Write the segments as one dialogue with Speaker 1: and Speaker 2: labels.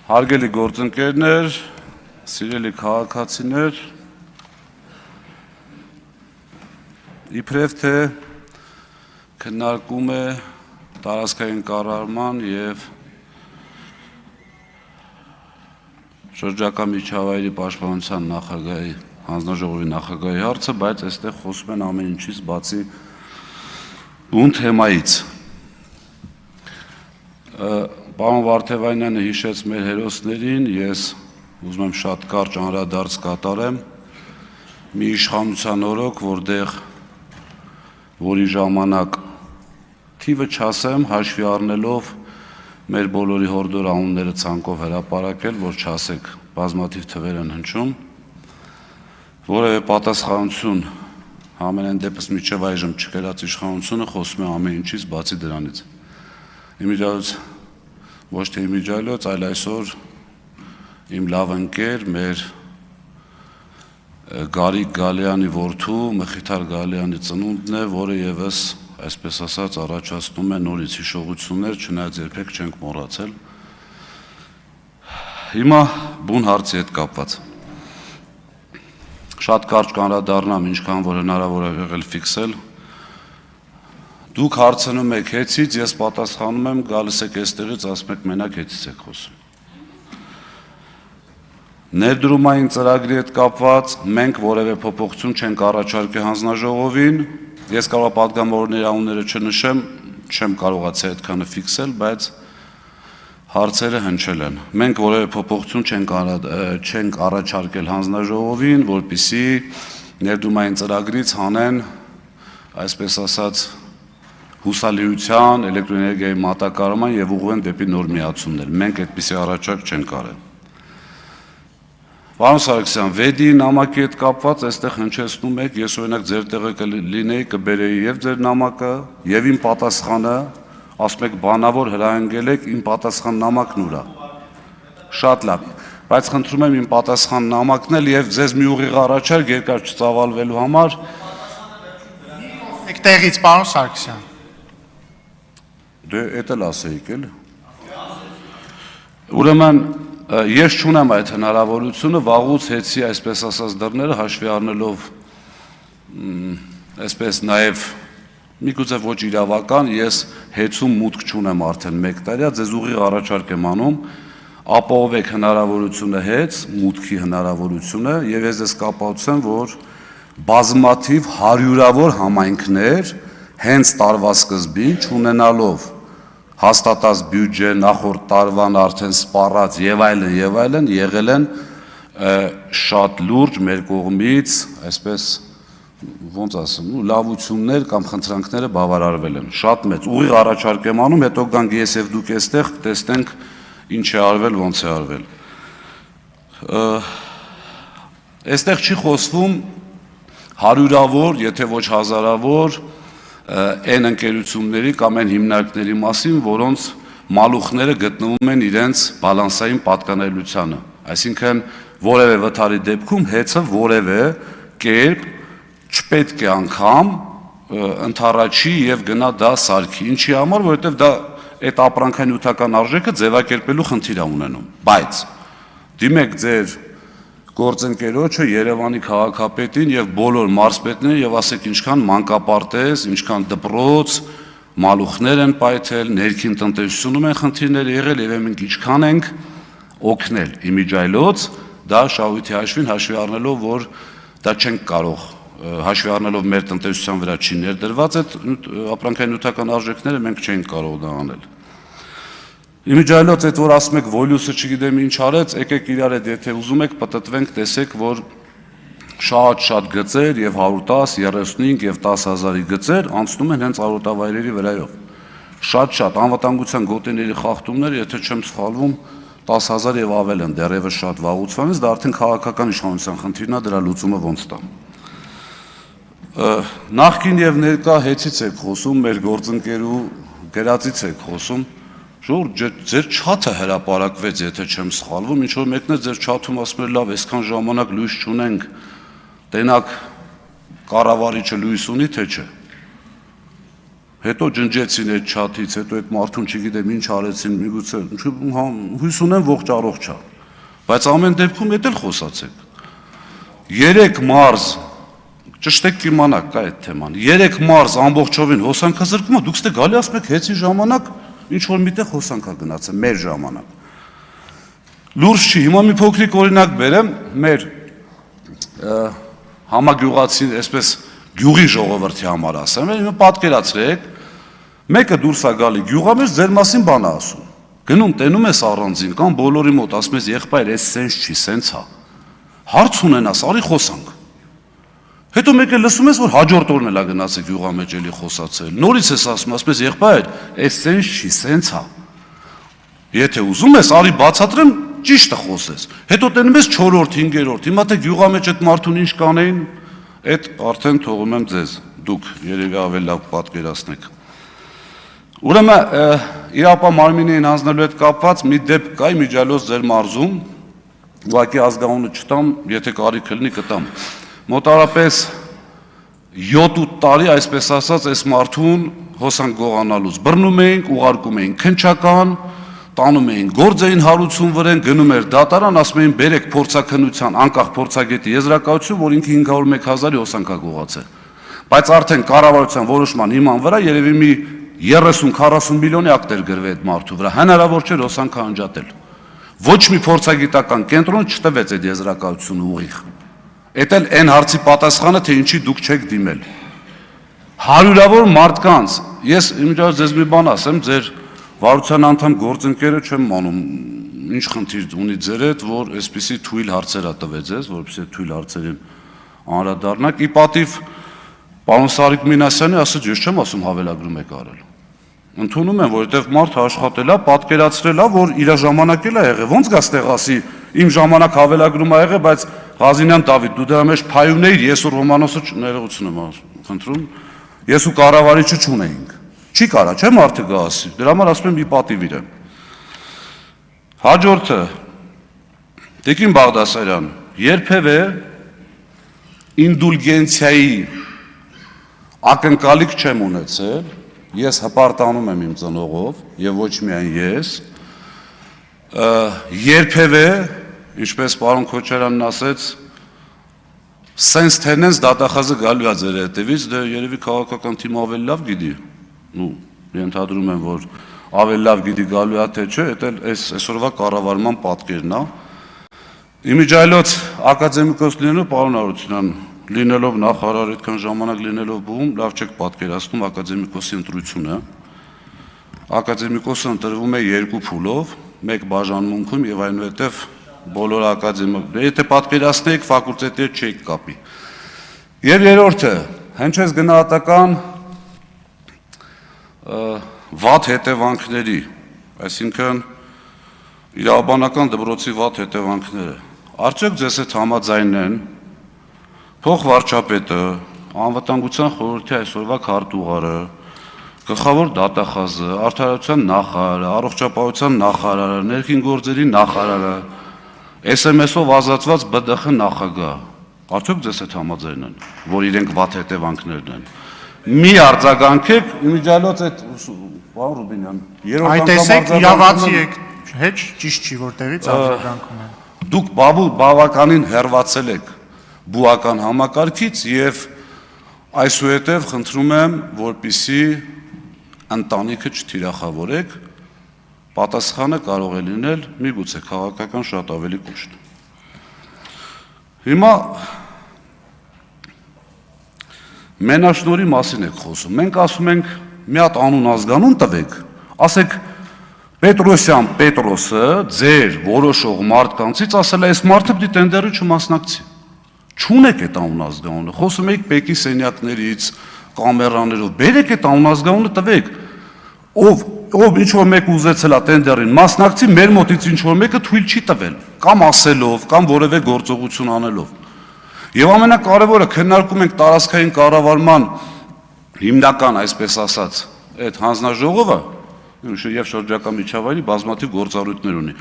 Speaker 1: Հարգելի գործընկերներ, սիրելի քաղաքացիներ, իբրև թե քննարկում է տարածքային կառավարման եւ շրջակա միջավայրի պաշտպանության նախագահի հանձնաժողովի նախագահի հարցը, բայց այստեղ խոսում են ամեն ինչից բացի բուն թեմայից։ Պարոն Վարդևանյանը հիշեց մեր հերոսներին, ես ուզում եմ շատ կարճ անդրադարձ կատարեմ մի իշխանության օրոք, որի ժամանակ թիվը չասեմ, հաշվի առնելով մեր բոլորի հորդոր անունները ցանկով հրապարակել, որ չասեք բազմաթիվ թվեր են հնչում, որևէ պատասխանություն համենայն դեպս մինչև այժմ չկրած իշխանությունը խոսում է ամեն ինչից բացի դրանից։ Իմիջիայլոց ոչ թե իմիջիայլոց, այլ այսօր իմ լավ ընկեր, մեր Գարիկ Գալյանի որդու, Մխիթար Գալյանի ծնունդն է, որը ևս, այսպես ասած, առաջացնում է նորից հիշողություններ, չնայած երբեք չենք մոռացել։ Հիմա բուն հարցի հետ կապված։ Շատ կարճ կանդրադառնամ, ինչքան որ հնարավոր է եղել ֆիքսել։ Դուք հարցնում եք հեծից, ես պատասխանում եմ, գալիս եք այստեղից, ասում եք մենակ հեծից եք խոսում։ Ներդրումային ծրագրի հետ կապված մենք որևէ փոփոխություն չենք առաջարկել հանձնաժողովին, ես կարող եմ պատգամավորների անունները չնշեմ, չեմ կարողացել այդքանը ֆիքսել, բայց հարցերը հնչել են։ Մենք որևէ փոփոխություն չենք առաջարկել հանձնաժողովին, որպեսզի ներդրումային ծրագրից հանեն, այսպես ասած, հուսալիության, էլեկտրոէներգիայի մատակարարման եւ ուղղեն դեպի նոր միացումներ։ Մենք այդպիսի առաջարկ չենք արել։ Պարոն Սարգսյան, վեդի նամակի հետ կապված այստեղ հնչեցնում եք, ես օրինակ ձեր տեղը կլինեի, կբերեի եւ ձեր նամակը, եւ իմ պատասխանը, ասում եք բանավոր հրահանգել եք, իմ պատասխան նամակն ուրա։ Շատ լավ, բայց խնդրում եմ իմ պատասխան նամակն էլ եւ ձեզ մի ուղիղ առաջարկ երկար չծավալվելու համար։
Speaker 2: Եք տեղից, պարոն Սարգսյան։
Speaker 1: Դե էդ էլ ասեիք էլ։ Ուրեմն ես չունեմ այդ հնարավորությունը, վաղուց հեծի այսպես ասած դռները հաշվի առնելով այսպես նաև միգուցե ոչ իրավական, ես հեծում մուտք չունեմ արդեն 1 տարի, ձեզ ուղիղ առաջարկ եմ անում, ապահովեք հնարավորությունը հեծ, մուտքի հնարավորությունը եւ ես ձեզ կապացուցեմ, որ բազմաթիվ հարյուրավոր համայնքներ հենց տարվա սկզբին չունենալով հաստատած բյուջե, նախորդ տարվան արդեն սպառած եւ այլն եղել են շատ լուրջ մեր կողմից, այսպես ոնց ասեմ, լավություններ կամ խնդրանքները բավարարվել են։ Շատ մեծ ուղիղ առաջարկ եմ անում, հետո գանք ես եւ դուք այստեղ տեսնենք ինչ է արվել, ոնց է արվել։ Այստեղ չի խոսվում հարյուրավոր, եթե ոչ հազարավոր այն ընկերությունների կամ այն հիմնարկների մասին, որոնց մալուխները գտնվում են իրենց բալանսային պատկանելիությանը։ Այսինքն որևէ վթարի դեպքում հեծը որևէ կերպ չպետք է անգամ ընթառաջի եւ գնա դա սարքի։ Ինչի համար, որովհետեւ դա այդ ապրանքային նյութական արժեքը ձևակերպելու խնդիր է ունենում։ Բայց դիմեք ձեր գործընկերոջը Երևանի քաղաքապետին եւ բոլոր մարզպետներին եւ ասեք ինչքան մանկապարտեզ, ինչքան դպրոց, մալուխներ են պայթել, ներքին տնտեսությունում են խնդիրներ եղել եւ մենք ինչքան ենք օգնել իմիջիայլոց, դա շահույթի հաշվին հաշվի առնելով, որ դա չենք կարող հաշվի առնելով մեր տնտեսության վրա չի ներդրված այդ ապրանքային նյութական արժեքները մենք չենք կարող դա անել։ Իմիջիայլոց այդ որ ասում եք Վոլյուսը չգիտեմ ինչ արեց, եկեք իրար հետ եթե ուզում եք պատտվենք, տեսեք, որ շատ գծեր եւ 110, 35 եւ 10,000-ի գծեր անցնում են հենց արոտավայրերի վրայով։ Շատ անվտանգության գոտիների խախտումներ, եթե չեմ սխալվում, 10,000 եւ ավել են դեռևս շատ վաղուց, դա արդեն քաղաքական իշխանության խնդիրն է, դրա լուծումը ոնց տա։ Նախկին եւ ներկա հեծից եք խոսում, մեր գործընկերու գրածից եք խոսում։ Ժողովուրդ, ձեր չաթը հրապարակվեց, եթե չեմ սխալվում, ինչ որ մեկն է ձեր չաթում ասում էր լավ, այսքան ժամանակ լույս չունենք, տենակ կառավարիչը լույս ունի թե չէ։ հետո ջնջեցին այդ չաթից, հետո այդ մարդուն չգիտեմ ինչ արեցին, միգուցե հույս ունեմ ողջ առողջ է, բայց ամեն դեպքում էդ էլ խոսացեք։ 3 մարզ, ճշտեք կիմանաք կա այդ թեման, 3 մարզ ամբողջովին հոսանքազրկումը, դուք ստե գալի ասում եք հեցի ժամանակ, ինչ որ միտեղ հոսանքա գնացել, մեր ժամանակ։ Լուրջ չի, հիմա մի փոքրիկ օրինակ բերեմ, մեր համագյուղացի, այսպես գյուղի ժողովրդի համար ասեմ, հիմա պատկերացրեք, մեկը դուրս է գալի գյուղա մեջ ձեր մասին բան է ասում։ Գնում տենում ես առանձին կամ բոլորի մոտ ասում ես եղբայր, էս սենց չի, սենց է։ Հարց ունենաս, արի խոսանք։ Հետո մեկը լսում ես, որ հաջորդ օրն էլ է գնացել գյուղա մեջ էլի խոսացել։ Նորից ես ասում, ասում ես եղբայր, էս սենց չի, սենց է։ Եթե ուզում ես, արի բացատրեմ, ճիշտը խոսես։ Հետո տենում ես 4-րդ, 5-րդ, հիմա թե գյուղա մեջ այդ մարդուն ինչ կանեին, այդ արդեն թողում եմ ձեզ, դուք երևի ավելի լավ պատկերացնեք։ Ուրեմն իրապա մարմինին հանձնելու հետ կապված մի դեպք կա իմիջիալոց ձեր մարզում, ուղղակի ազգանունը չտամ, եթե կարիք լինի կտամ։ Մոտարապես 7-8 տարի, այսպես ասած, այս մարդուն հոսանք գողանալուց բռնում էինք, ուղարկում էինք քննչական, տանում էին գործային հարություն վրեն, գնում էր դատարան, ասում էին բերեք փորձաքննության անկախ փորձագետի եզրակացություն, որ ինքը 501,000-ի հոսանքա գողացել։ Բայց արդեն կառավարության որոշման հիման վրա երևի մի 30-40 միլիոնի ակտեր գրվի այդ մարդու վրա, հնարավոր չէր հոսանքա անջատել։ Ոչ մի փորձագիտական կենտրոն չտվեց այդ եզրակացությունը ուղիղ։ Էդ էլ այն հարցի պատասխանը, թե ինչի դուք չեք դիմել։ Հարյուրավոր մարդկանց, ես իմիջիայլոց ձեզ մի բան ասեմ, ձեր վարության անդամ գործընկերը չեմ մանում, ինչ խնդիր ունի ձեր հետ, որ այսպիսի թույլ հարցեր տվեց ձեզ, որպեսզի թույլ հարցերին անդրադառնաք։ Ի պատիվ պարոն Սարիկ Մինասյանի ասած ես չեմ ասում հավելագրում եք արել։ Ընդունում եմ, որովհետև մարդը աշխատել է, պատկերացրել է, որ իր ժամանակել է եղել։ Ոնց գա ստեղ ասի, իմ ժամանակ հավելագրում ա եղել, բայց Ղազինյան Դավիթ, դու դրա մեջ փայուն էիր, ես ու Ռոմանոսը ներողություն եմ խնդրում, ես ու կառավարիչը չունեինք։ Չի կարա, չէ՞ մարդը գա ասի։ Դրա համար ասում եմ ի պատիվ իրեն։ Հաջորդը Տիկին Բաղդասարյան, երբևէ ինդուլգենցիայի ակնկալիք չեմ ունեցել, ես հպարտանում եմ իմ ծնողով եւ ոչ միայն ես, երբևէ, ինչպես պարոն Քոչարյանն ասեց, սենց թենենց դատախազը գալու է ձեր հետևից, դե երևի քաղաքական թիմը ավելի լավ գիտի, ենթադրում եմ, որ ավելի լավ գիտի գալու է թե չէ, դա այսօրվա կառավարման պատկերն է։ Իմիջիայլոց ակադեմիկոս լինելով, պարոն Արությունյան, լինելով նախարար, այդքան ժամանակ լինելով բում, լավ չեք պատկերացնում ակադեմիկոսի ընտրությունը։ Ակադեմիկոսը ընտրվում է 2 փուլով, 1 բաժանմունքում եւ այնուհետեւ բոլոր ակադեմիկ։ Եթե պատկերացնեք, ֆակուլտետի հետ չեք կապի։ Եվ երրորդը, հնչեց գնահատական վատ հետևանքների, այսինքն իրավաբանական դպրոցի վատ հետևանքները։ Արդյոք ձեզ հետ համաձայն են փոխվարչապետը, անվտանգության խորհրդի այսօրվա քարտուղարը, գլխավոր դատախազը, արդարության նախարարը, առողջապահության նախարարը, ներքին գործերի նախարարը, SMS-ով ազատված ԲԴԽ նախագահ, արդյոք ձեզ հետ համաձայն են, որ իրենք վատ հետևանքներն են։ Մի արձագանքեք, իմիջիայլոց այդ պարոն Ռուբինյան,
Speaker 2: Այդ տեսեք իրավացի եք, հեչ ճիշտ չի, որտեղից արձագանքում են։
Speaker 1: Դուք բավականին հեռացել եք բուական համակարգից եւ այսուհետև խնդրում եմ, որպիսի ընտանիքը չթիրախավորեք, պատասխանը կարող է լինել միգուցե քաղաքական շատ ավելի կոշտ։ Հիմա մենաշնորհի մասին եք խոսում։ Մենք ասում ենք մի հատ անուն ազգանուն տվեք, ասեք Պետրոսյան Պետրոսը ձեր որոշող մարդկանցից ասել է, այս մարդը պիտի տենդերի չմասնակցի։ Չունեք այդ անուն ազգանունը, խոսում եք Պեկի սենյակներից, կամերաներով, բերեք այդ անուն ազգանունը տվեք, ով ինչ-որ մեկ ուզեցել է տենդերին մասնակցի, մեր մոտից ինչ-որ մեկը թույլ չի տվել, կամ ասելով, կամ որևէ գործողություն անելով։ Եվ ամենակարևորը քննարկում ենք տարածքային կառավարման հիմնական, այսպես ասած, այդ հանձնաժողովը, եւ շրջակա միջավայրի բազմաթիվ գործառույթներ ունի։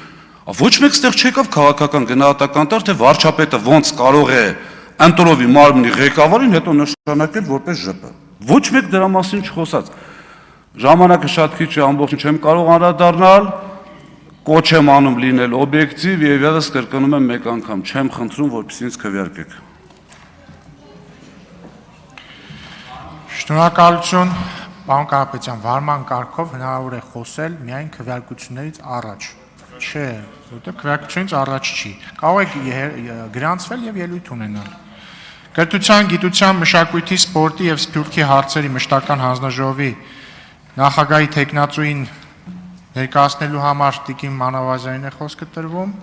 Speaker 1: Ոչ մեկ ստեղ չեկավ քաղաքական գնահատական տար, թե վարչապետը ոնց կարող է ընտրովի մարմնի ղեկավարին հետո նշանակել որպես ԺՊ։ Ոչ մեկ դրա մասին չխոսած։ Ժամանակը շատ քիչ է, ամբողջը չեմ կարող անդրադառնալ, կոչ եմ անում լինել օբյեկտիվ եւ եւս կրկնում եմ մեկ անգամ, չեմ խնդրում, որպեսզի ինձ քվեարկեք։
Speaker 2: Շնորհակալություն, պարոն Կարապետյան, վարման կարգով հնարավոր է խոսել միայն քվեարկություններից առաջ։ Չէ, որտեղ քվեարկությունից առաջ չի։ Կարող եք գրանցվել եւ ելույթ ունենալ։ Կրթության, գիտության, մշակույթի, սպորտի եւ սփյուռքի հարցերի մշտական հանձնաժողովի նախագահի տեխնացուին ներկայացնելու համար Տիկին Մանավազյանին է խոսքը տրվում։